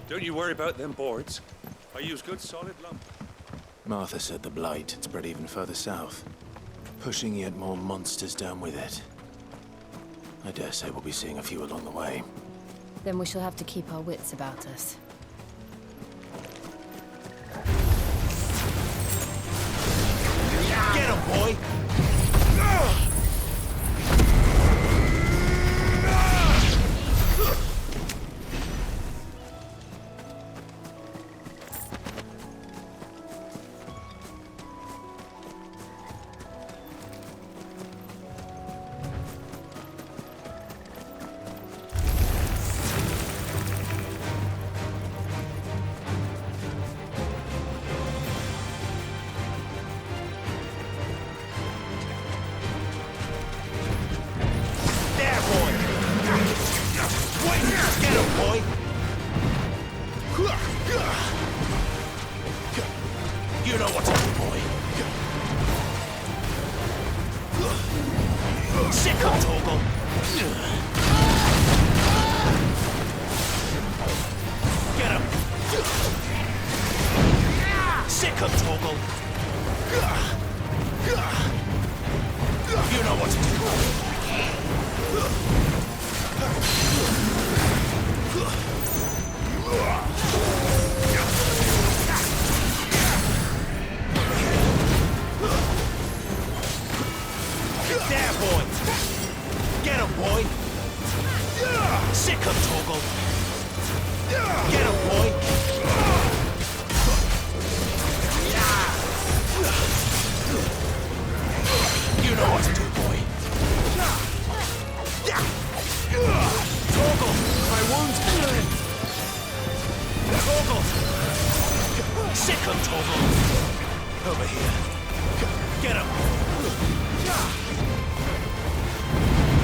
Don't you worry about them boards. I use good solid lumber. Martha said the blight had spread even further south, pushing yet more monsters down with it. I dare say we'll be seeing a few along the way. Then we shall have to keep our wits about us. Get him, boy! You know what to do, boy. Sick of Toggle. Get him. Sick of Toggle. You know what to do. There, boy! Get him, boy! Sick of Toggle! Get him, boy! You know what to do, boy! Toggle! My wound's healing! Toggle! Sick of Toggle! Over here! Get him!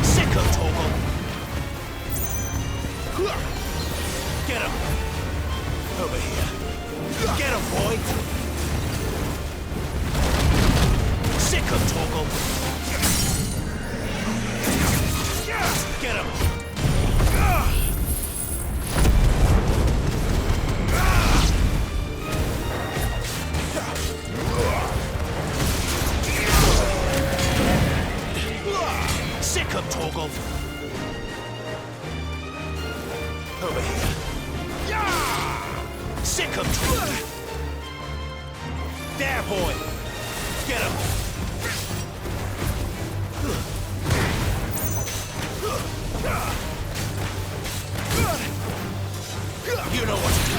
Sick of Toggle! Get him! Over here! Get him, boy! Sick of Toggle! Get him! Sick of Toggle! Over here! Sick of Toggle! There, boy! Get him! You know what to do!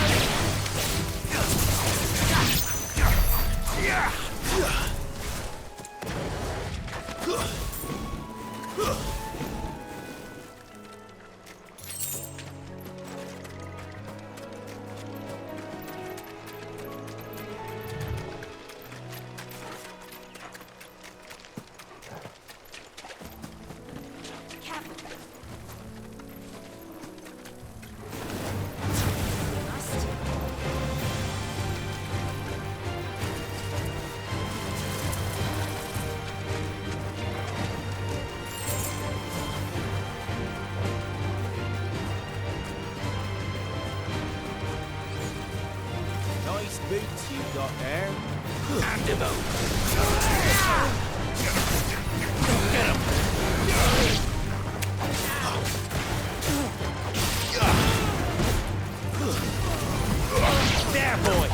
Nice boots you got there. Hand him over! Get him! There, boy!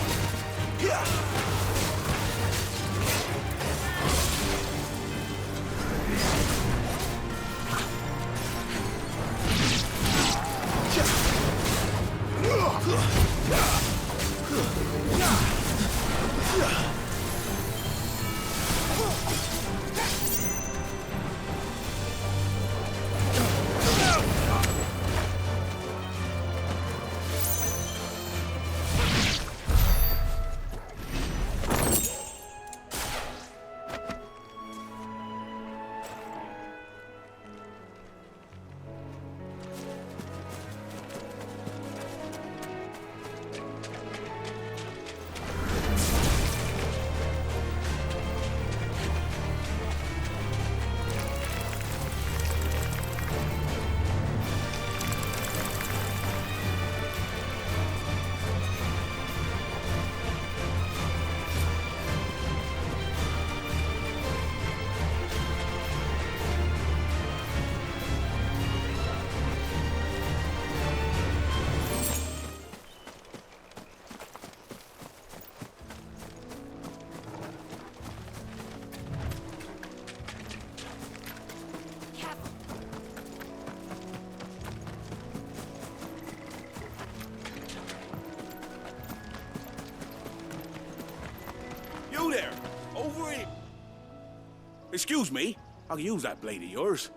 Excuse me, I can use that blade of yours.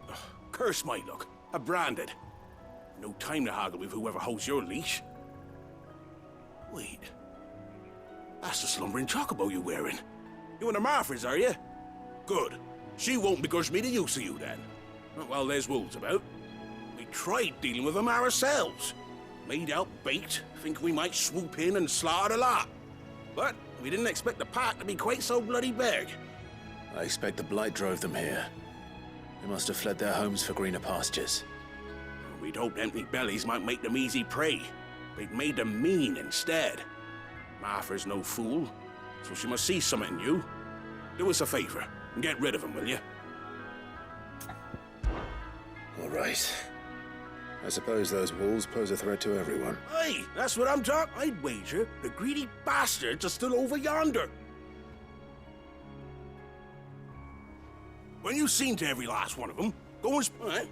Ugh, curse my luck. I'm branded. No time to haggle with whoever holds your leash. Wait. That's the slumbering chocobo you're wearing. You in the Marfors, are you? Good. She won't begrudge me the use of you, then. Well, there's wolves about. We tried dealing with them ourselves. Made out baked, thinking we might swoop in and slaughter the lot. But we didn't expect the pack to be quite so bloody big. I expect the blight drove them here. They must have fled their homes for greener pastures. We'd hoped empty bellies might make them easy prey. They'd made them mean instead. Martha's no fool, so she must see something in you. Do us a favor and get rid of them, will you? All right. I suppose those wolves pose a threat to everyone. Hey, that's what I'm talking. I'd wager the greedy bastards are still over yonder. When you've seen to every last one of them, go and... All right.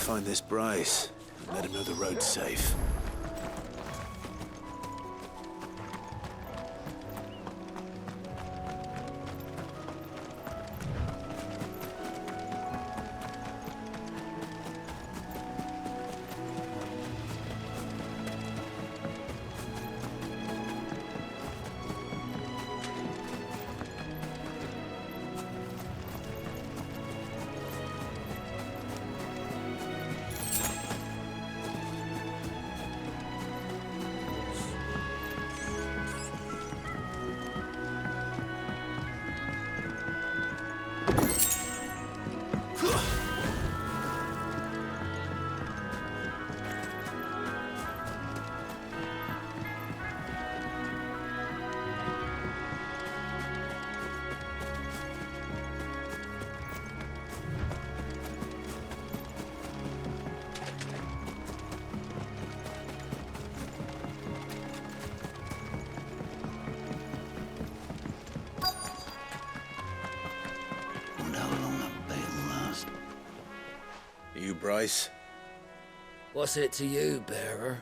Find this Bryce and let him know the road's safe. Bryce. What's it to you, bearer?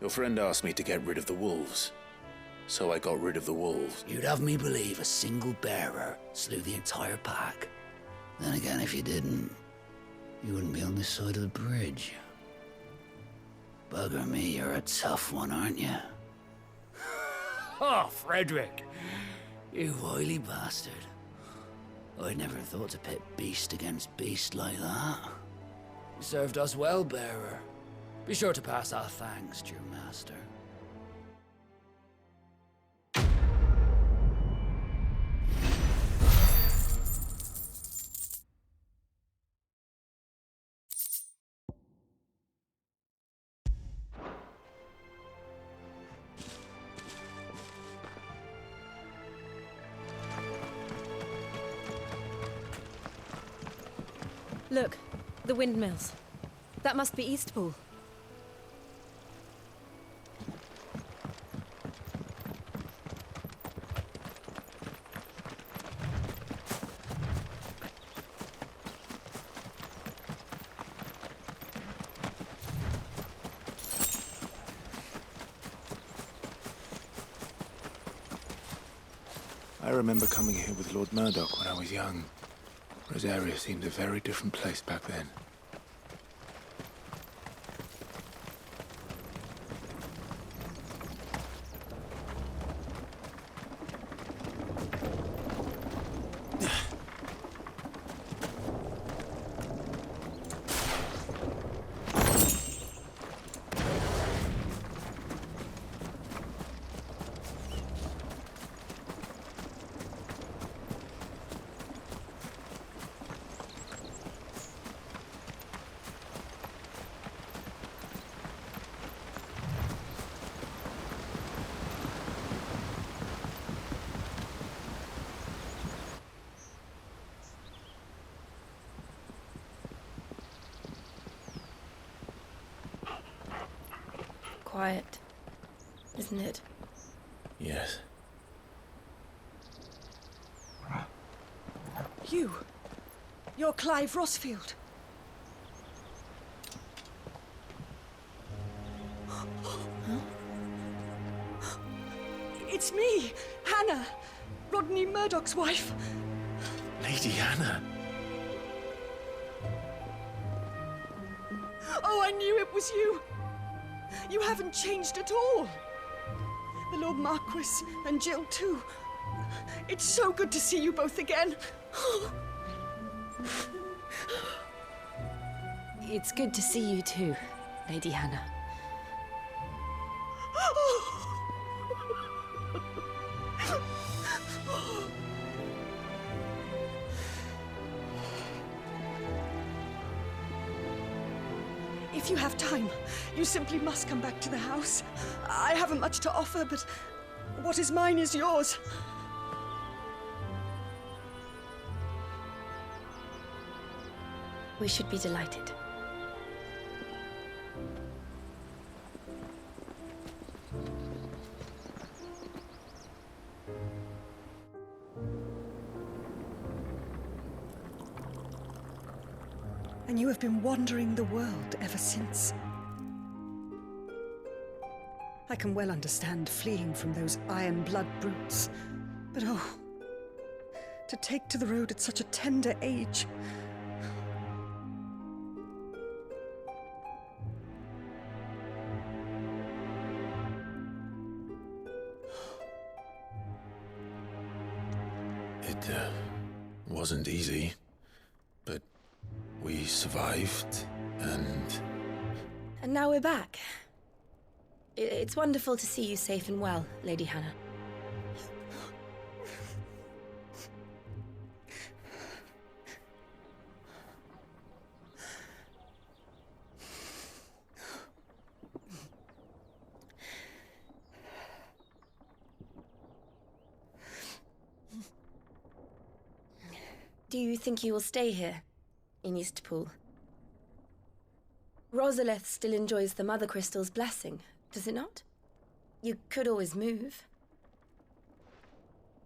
Your friend asked me to get rid of the wolves. So I got rid of the wolves. You'd have me believe a single bearer slew the entire pack. Then again, if you didn't, you wouldn't be on this side of the bridge. Bugger me, you're a tough one, aren't you? Oh, Frederick! You wily bastard. I'd never thought to pit beast against beast like that. You served us well, bearer. Be sure to pass our thanks to your master. Look, the windmills. That must be Eastpool. I remember coming here with Lord Murdoch when I was young. Rosaria seemed a very different place back then. Quiet, isn't it? Yes. You're Clive Rossfield. It's me, Hannah, Rodney Murdoch's wife. Lady Hannah. Oh, I knew it was you. You haven't changed at all. The Lord Marquis and Jill too. It's so good to see you both again. It's good to see you too, Lady Hannah. If you have time, you simply must come back to the house. I haven't much to offer, but what is mine is yours. We should be delighted. And you have been wandering the world ever since. I can well understand fleeing from those iron blood brutes, but oh, to take to the road at such a tender age. It wasn't easy, but we survived, and now we're back. It's wonderful to see you safe and well, Lady Hannah. Do you think you will stay here, in Eastpool? Rosalith still enjoys the Mother Crystal's blessing, does it not? You could always move.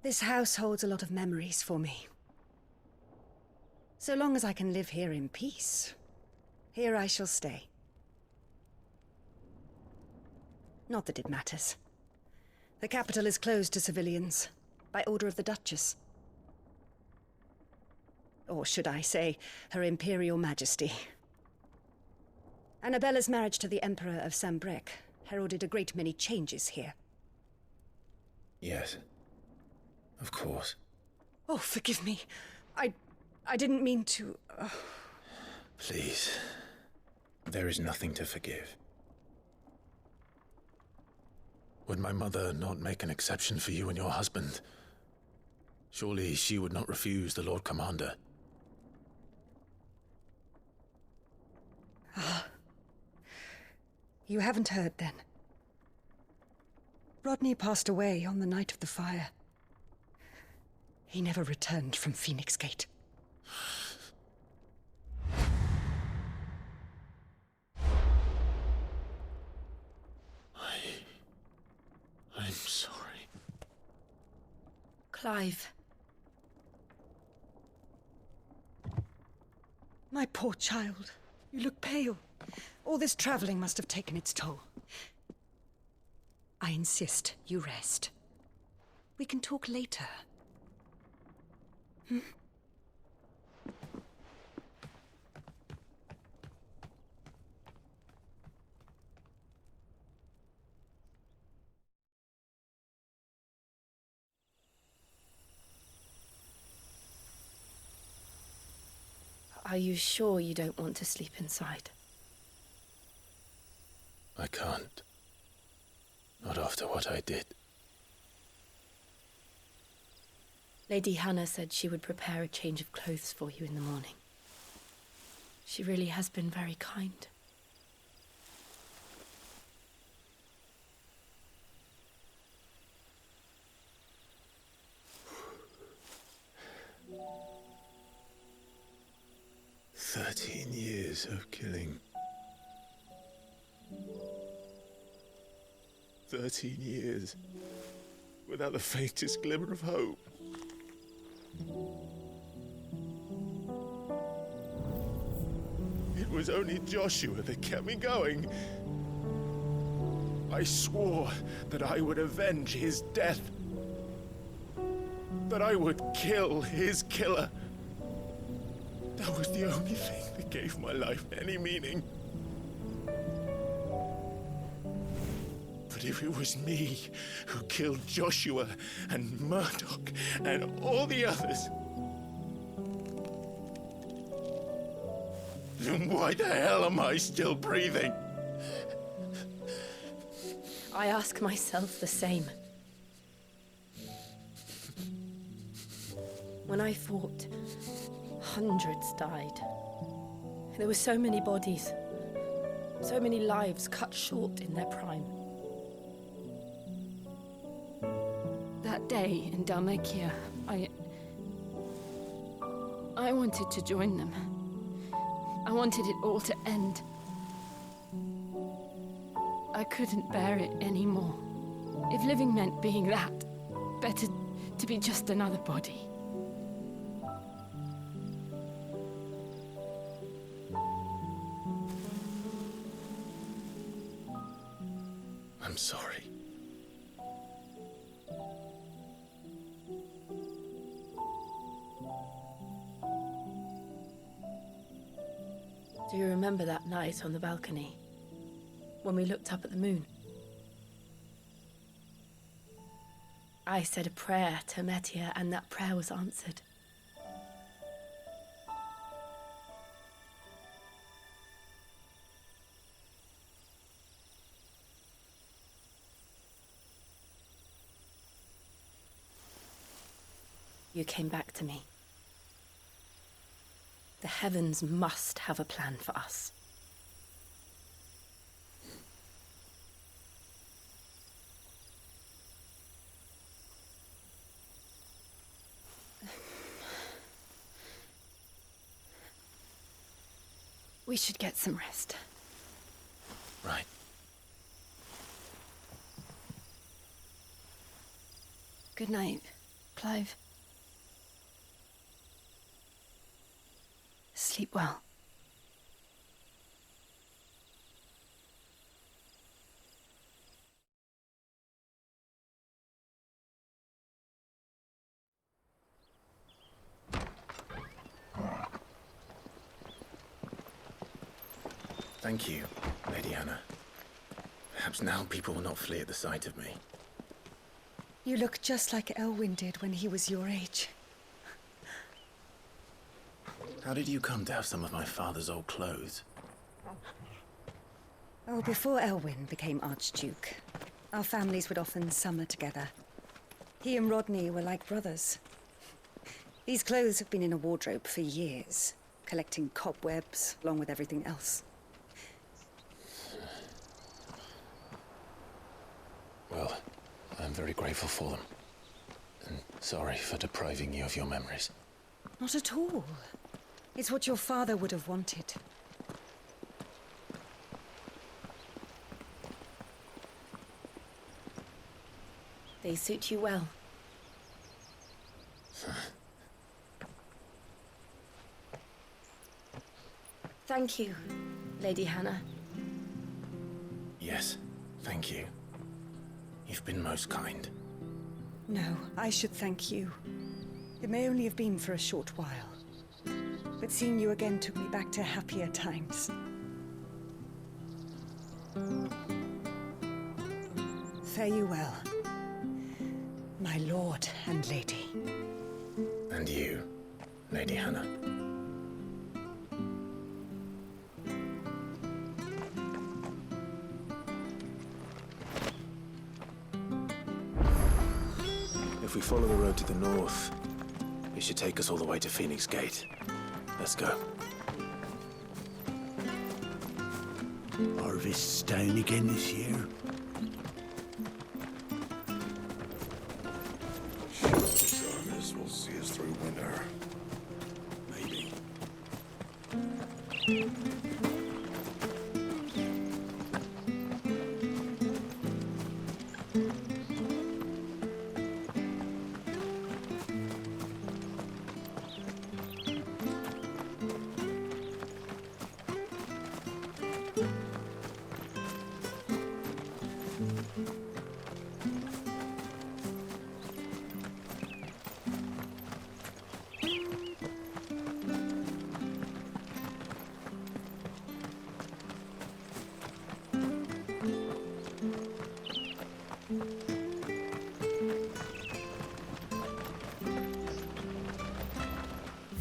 This house holds a lot of memories for me. So long as I can live here in peace, Here I shall stay. Not that it matters. The capital is closed to civilians, by order of the Duchess. Or should I say, Her Imperial Majesty. Annabella's marriage to the Emperor of Sambrec heralded a great many changes here. Yes. Of course. Oh, forgive me. I didn't mean to... Please. There is nothing to forgive. Would my mother not make an exception for you and your husband? Surely she would not refuse the Lord Commander. You haven't heard, then. Rodney passed away on the night of the fire. He never returned from Phoenix Gate. I'm sorry. Clive. My poor child. You look pale. All this traveling must have taken its toll. I insist you rest. We can talk later. Are you sure you don't want to sleep inside? I can't. Not after what I did. Lady Hannah said she would prepare a change of clothes for you in the morning. She really has been very kind. Years of killing. 13 years. Without the faintest glimmer of hope. It was only Joshua that kept me going. I swore that I would avenge his death. That I would kill his killer. That was the only thing that gave my life any meaning. But if it was me who killed Joshua and Murdoch and all the others, then why the hell am I still breathing? I ask myself the same. When I fought, hundreds died. There were so many bodies, so many lives cut short in their prime. That day in Dalmacia, I wanted to join them. I wanted it all to end. I couldn't bear it anymore. If living meant being that, better to be just another body. I'm sorry. Do you remember that night on the balcony, when we looked up at the moon? I said a prayer to Metia, and that prayer was answered. You came back to me. The heavens must have a plan for us. We should get some rest. Right. Good night, Clive. Sleep well. Thank you, Lady Hannah. Perhaps now people will not flee at the sight of me. You look just like Elwyn did when he was your age. How did you come to have some of my father's old clothes? Oh, before Elwyn became Archduke, our families would often summer together. He and Rodney were like brothers. These clothes have been in a wardrobe for years, collecting cobwebs along with everything else. Well, I'm very grateful for them. And sorry for depriving you of your memories. Not at all. It's what your father would have wanted. They suit you well. Thank you, Lady Hannah. Yes, thank you. You've been most kind. No, I should thank you. It may only have been for a short while, but seeing you again took me back to happier times. Fare you well, my lord and lady. And you, Lady Hannah. If we follow the road to the north, it should take us all the way to Phoenix Gate. Let's go. Harvest's down again this year. This harvest will see us through winter. Maybe.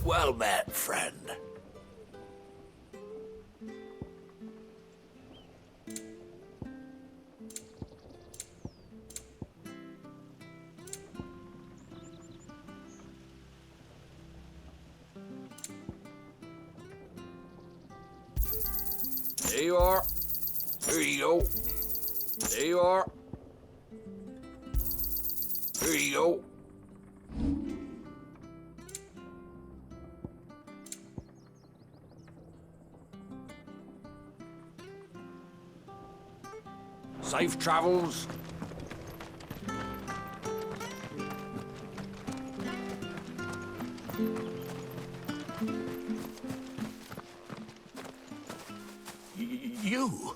Well met, friend. There you are. There you go. There you are. There you go. Safe travels. You?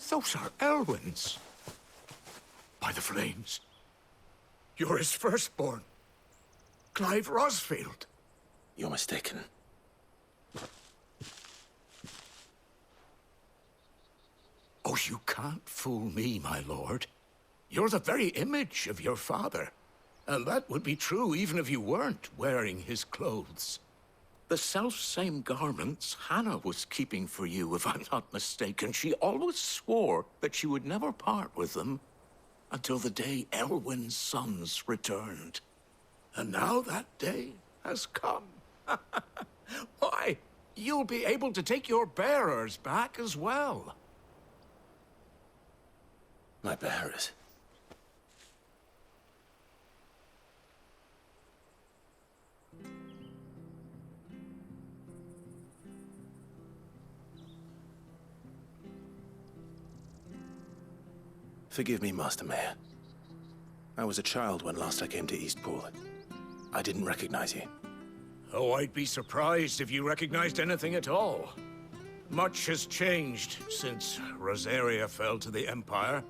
Those are Elwyn's. By the flames. You're his firstborn. Clive Rosfield. You're mistaken. Oh, you can't fool me, my lord. You're the very image of your father. And that would be true even if you weren't wearing his clothes. The self-same garments Hannah was keeping for you, if I'm not mistaken. She always swore that she would never part with them until the day Elwyn's sons returned. And now that day has come. Why, you'll be able to take your bearers back as well. My bearers. Forgive me, Master Mayor. I was a child when last I came to Eastpool. I didn't recognize you. Oh, I'd be surprised if you recognized anything at all. Much has changed since Rosaria fell to the Empire.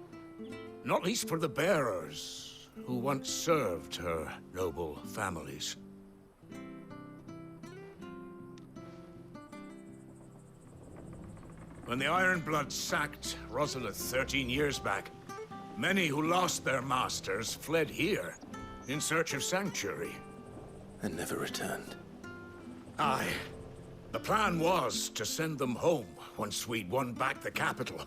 Not least for the bearers, who once served her noble families. When the Ironbloods sacked Rosalith 13 years back, many who lost their masters fled here in search of sanctuary. And never returned. Aye. The plan was to send them home once we'd won back the capital.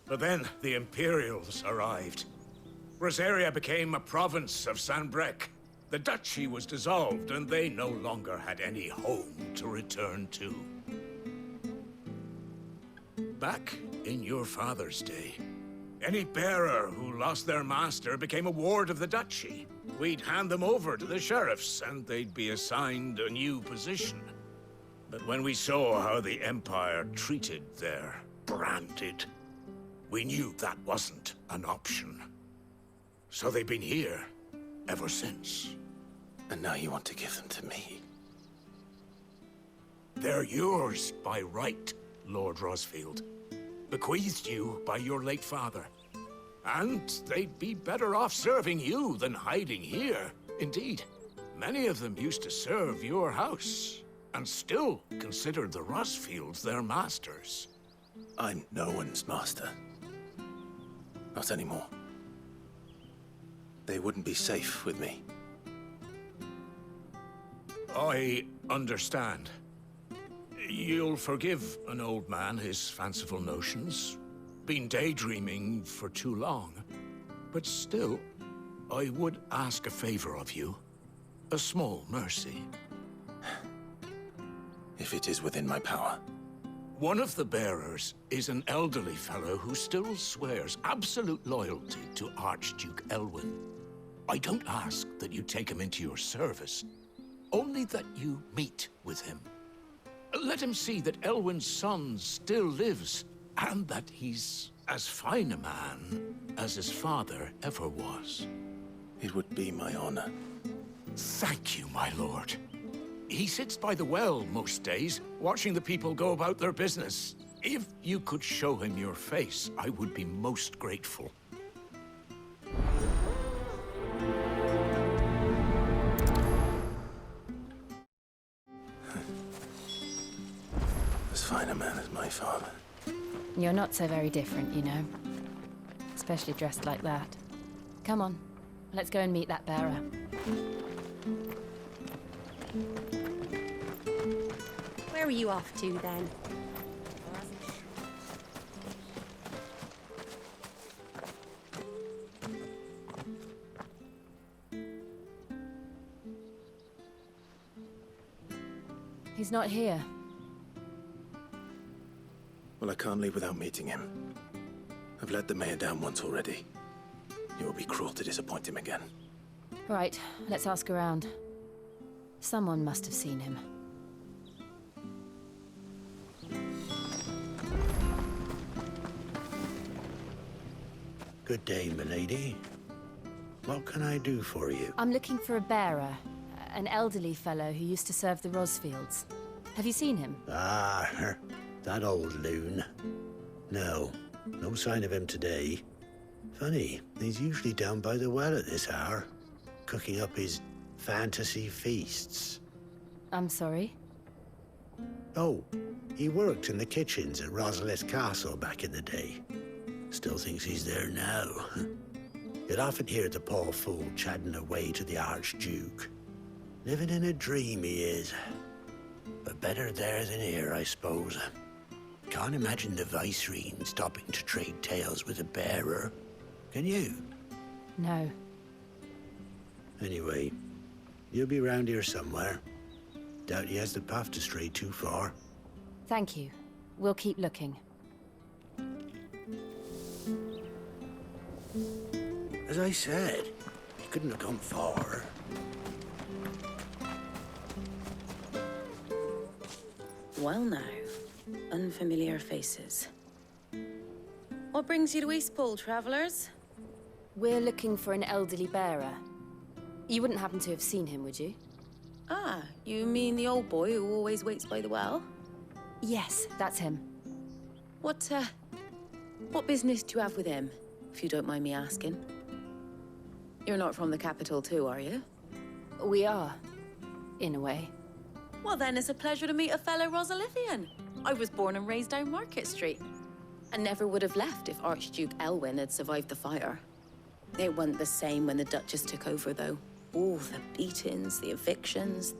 But then the Imperials arrived. Rosaria became a province of Sanbreque. The duchy was dissolved, and they no longer had any home to return to. Back in your father's day, any bearer who lost their master became a ward of the duchy. We'd hand them over to the sheriffs, and they'd be assigned a new position. But when we saw how the Empire treated their branded, we knew that wasn't an option. So they've been here ever since. And now you want to give them to me? They're yours by right, Lord Rosfield. Bequeathed you by your late father. And they'd be better off serving you than hiding here. Indeed, many of them used to serve your house, and still considered the Rosfields their masters. I'm no one's master. Not anymore. They wouldn't be safe with me. I understand. You'll forgive an old man his fanciful notions. Been daydreaming for too long. But still, I would ask a favor of you. A small mercy. If it is within my power. One of the bearers is an elderly fellow who still swears absolute loyalty to Archduke Elwyn. I don't ask that you take him into your service, only that you meet with him. Let him see that Elwyn's son still lives, and that he's as fine a man as his father ever was. It would be my honor. Thank you, my lord. He sits by the well most days, watching the people go about their business. If you could show him your face, I would be most grateful. As fine a man as my father. You're not so very different, you know. Especially dressed like that. Come on, let's go and meet that bearer. Where are you off to, then? He's not here. Well, I can't leave without meeting him. I've let the mayor down once already. It would be cruel to disappoint him again. Right, let's ask around. Someone must have seen him. Good day, milady. What can I do for you? I'm looking for a bearer. An elderly fellow who used to serve the Rosfields. Have you seen him? Ah, that old loon. No sign of him today. Funny, he's usually down by the well at this hour, cooking up his fantasy feasts. I'm sorry? Oh, he worked in the kitchens at Rosalith Castle back in the day. Still thinks he's there now. You'd often hear the poor fool chatting away to the Archduke. Living in a dream he is. But better there than here, I suppose. Can't imagine the Vicereine stopping to trade tales with a bearer. Can you? No. Anyway, you'll be round here somewhere. Doubt he has the path to stray too far. Thank you. We'll keep looking. As I said, he couldn't have gone far. Well now, unfamiliar faces. What brings you to Eastpool, travelers? We're looking for an elderly bearer. You wouldn't happen to have seen him, would you? Ah, you mean the old boy who always waits by the well? Yes, that's him. What business do you have with him, if you don't mind me asking? You're not from the capital too, are you? We are, in a way. Well then, it's a pleasure to meet a fellow Rosalithian. I was born and raised down Market Street. and never would have left if Archduke Elwyn had survived the fire. It wasn't the same when the Duchess took over, though. All the beatings, the evictions,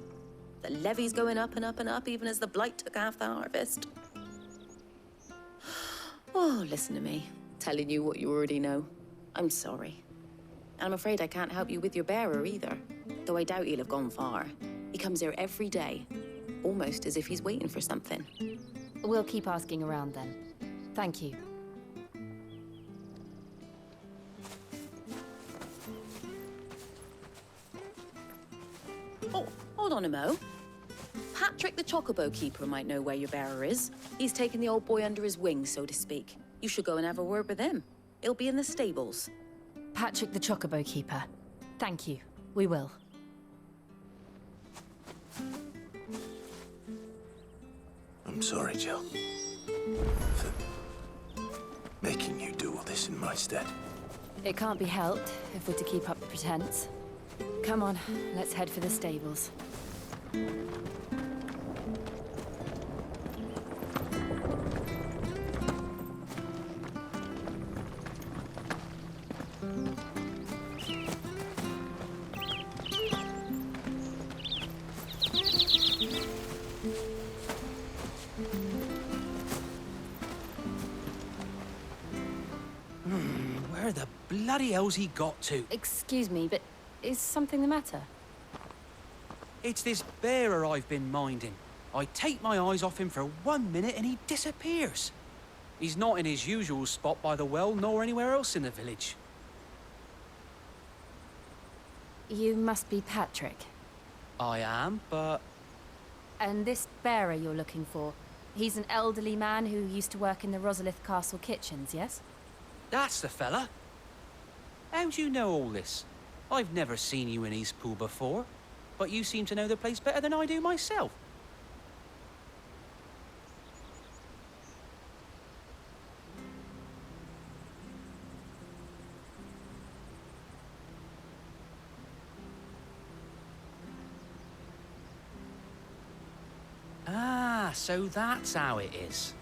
the levies going up and up and up, even as the blight took half the harvest. Oh, listen to me, telling you what you already know. I'm sorry. I'm afraid I can't help you with your bearer either, though I doubt he'll have gone far. He comes here every day, almost as if he's waiting for something. We'll keep asking around then. Thank you. Oh, hold on a mo. Patrick the Chocobo Keeper might know where your bearer is. He's taken the old boy under his wing, so to speak. You should go and have a word with him. He'll be in the stables. Patrick the Chocobo Keeper. Thank you. We will. I'm sorry, Jill. For making you do all this in my stead. It can't be helped if we're to keep up the pretense. Come on, let's head for the stables. Where the bloody hell's he got to? Excuse me, but is something the matter? It's this bearer I've been minding. I take my eyes off him for 1 minute and he disappears. He's not in his usual spot by the well, nor anywhere else in the village. You must be Patrick. I am, but... And this bearer you're looking for, he's an elderly man who used to work in the Rosalith Castle kitchens, yes? That's the fella. How'd you know all this? I've never seen you in Eastpool before, but you seem to know the place better than I do myself. Ah, so that's how it is.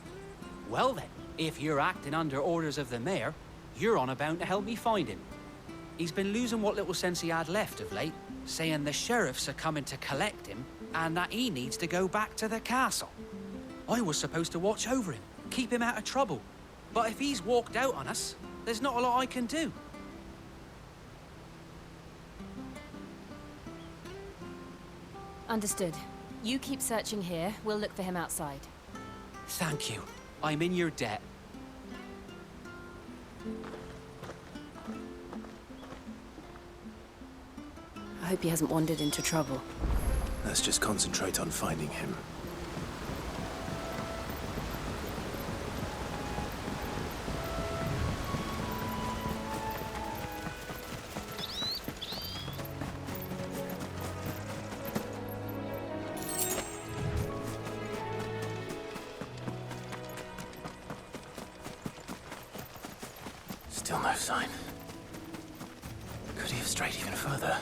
Well then, if you're acting under orders of the mayor, you're on about to help me find him. He's been losing what little sense he had left of late, saying the sheriffs are coming to collect him and that he needs to go back to the castle. I was supposed to watch over him, keep him out of trouble. But if he's walked out on us, there's not a lot I can do. Understood. You keep searching here, we'll look for him outside. Thank you. I'm in your debt. I hope he hasn't wandered into trouble. Let's just concentrate on finding him. Still no sign. Could he have strayed even further?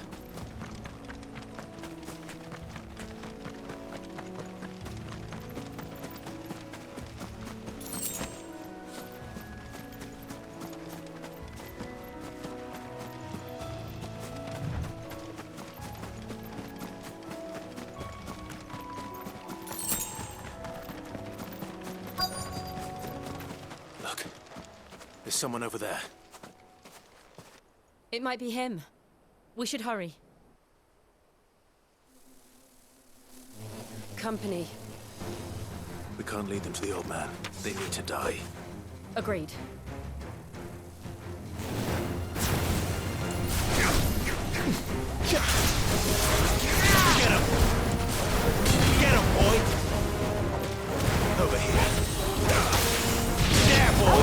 Look, there's someone over there. It might be him. We should hurry. Company. We can't lead them to the old man. They need to die. Agreed. Get him! Get him, boy! Over here. There, boy!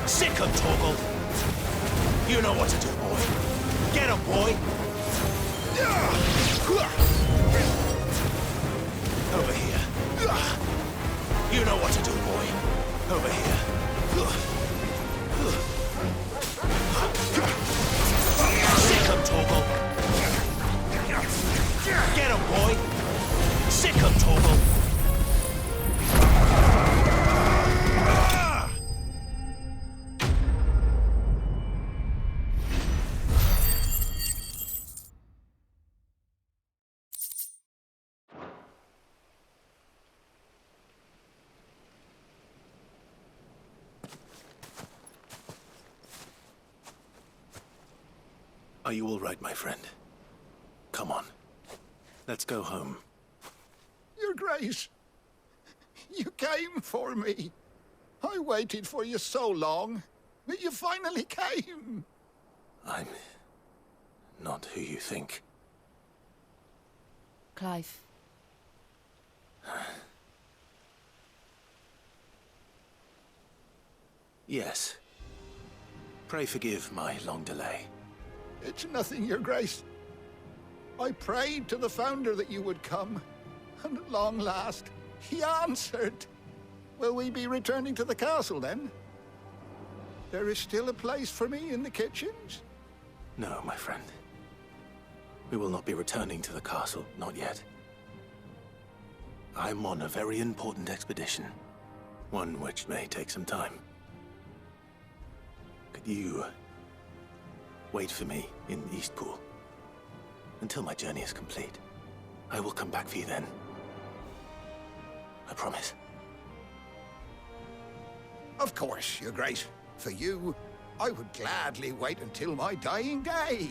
Sick him, Torgal! You know what to do, boy. Get him, boy! Over here. You know what to do, boy. Over here. Sick him, Torgal! Get him, boy! Sick him, Torgal! Are you all right, my friend? Come on. Let's go home. Your Grace, you came for me. I waited for you so long, but you finally came. I'm not who you think. Clive. Yes. Pray forgive my long delay. It's nothing, Your Grace. I prayed to the Founder that you would come, and at long last, he answered. Will we be returning to the castle, then? There is still a place for me in the kitchens? No, my friend. We will not be returning to the castle, not yet. I'm on a very important expedition. One which may take some time. Could you wait for me in Eastpool until my journey is complete? I will come back for you then. I promise. Of course, Your Grace. For you, I would gladly wait until my dying day.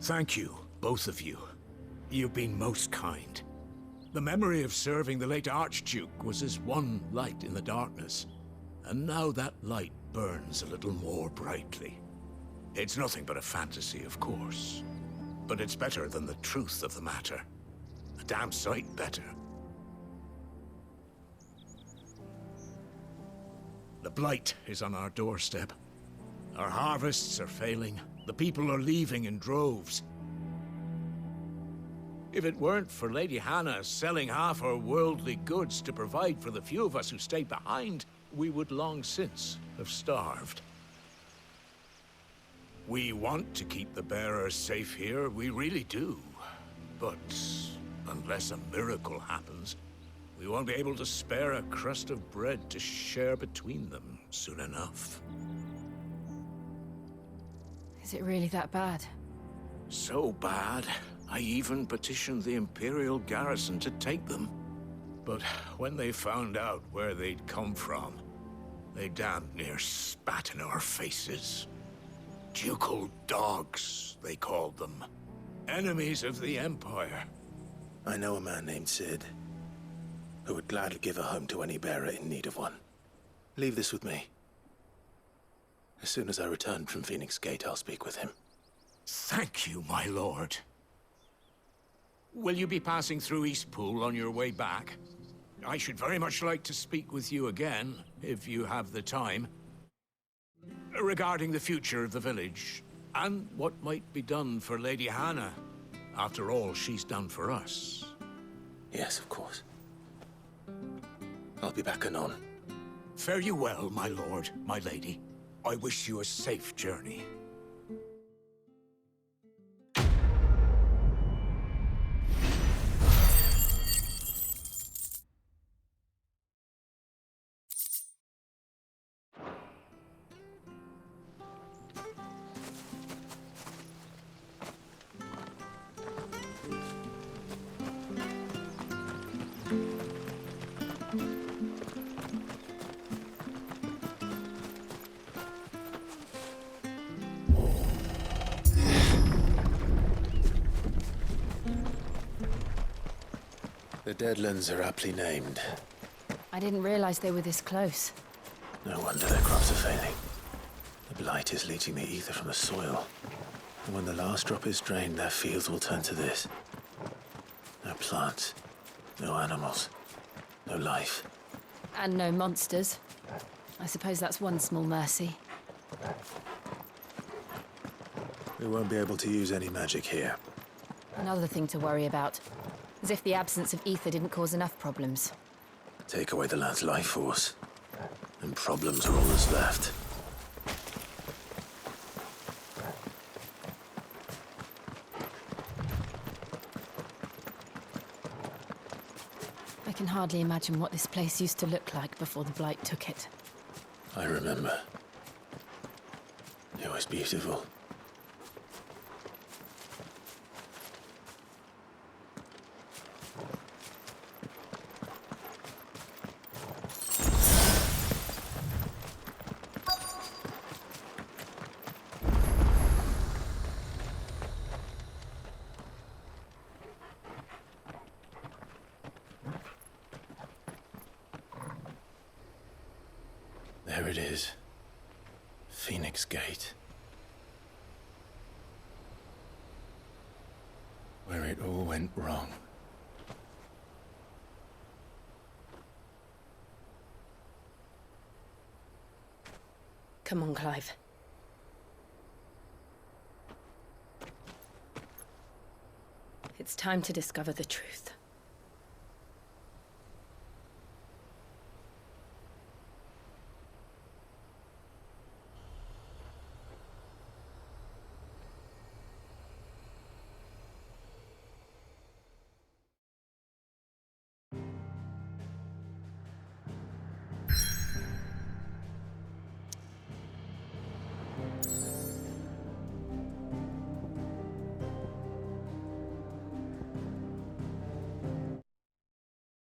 Thank you, both of you. You've been most kind. The memory of serving the late Archduke was as one light in the darkness, and now that light burns a little more brightly. It's nothing but a fantasy, of course, but it's better than the truth of the matter. A damn sight better. The Blight is on our doorstep. Our harvests are failing. The people are leaving in droves. If it weren't for Lady Hannah selling half her worldly goods to provide for the few of us who stayed behind, we would long since have starved. We want to keep the bearers safe here, we really do. But unless a miracle happens, we won't be able to spare a crust of bread to share between them soon enough. Is it really that bad? So bad, I even petitioned the Imperial garrison to take them. But when they found out where they'd come from, they damn near spat in our faces. Ducal dogs, they called them. Enemies of the Empire. I know a man named Sid, who would gladly give a home to any bearer in need of one. Leave this with me. As soon as I return from Phoenix Gate, I'll speak with him. Thank you, my lord. Will you be passing through Eastpool on your way back? I should very much like to speak with you again, if you have the time, regarding the future of the village, and what might be done for Lady Hannah, after all she's done for us. Yes, of course. I'll be back anon. Fare you well, my lord, my lady. I wish you a safe journey. The Deadlands are aptly named. I didn't realize they were this close. No wonder their crops are failing. The Blight is leaching the ether from the soil. And when the last drop is drained, their fields will turn to this. No plants, no animals, no life. And no monsters. I suppose that's one small mercy. We won't be able to use any magic here. Another thing to worry about. As if the absence of ether didn't cause enough problems. Take away the land's life force, and problems are all that's left. I can hardly imagine what this place used to look like before the Blight took it. I remember. was beautiful. There it is. Phoenix Gate. Where it all went wrong. Come on, Clive. It's time to discover the truth.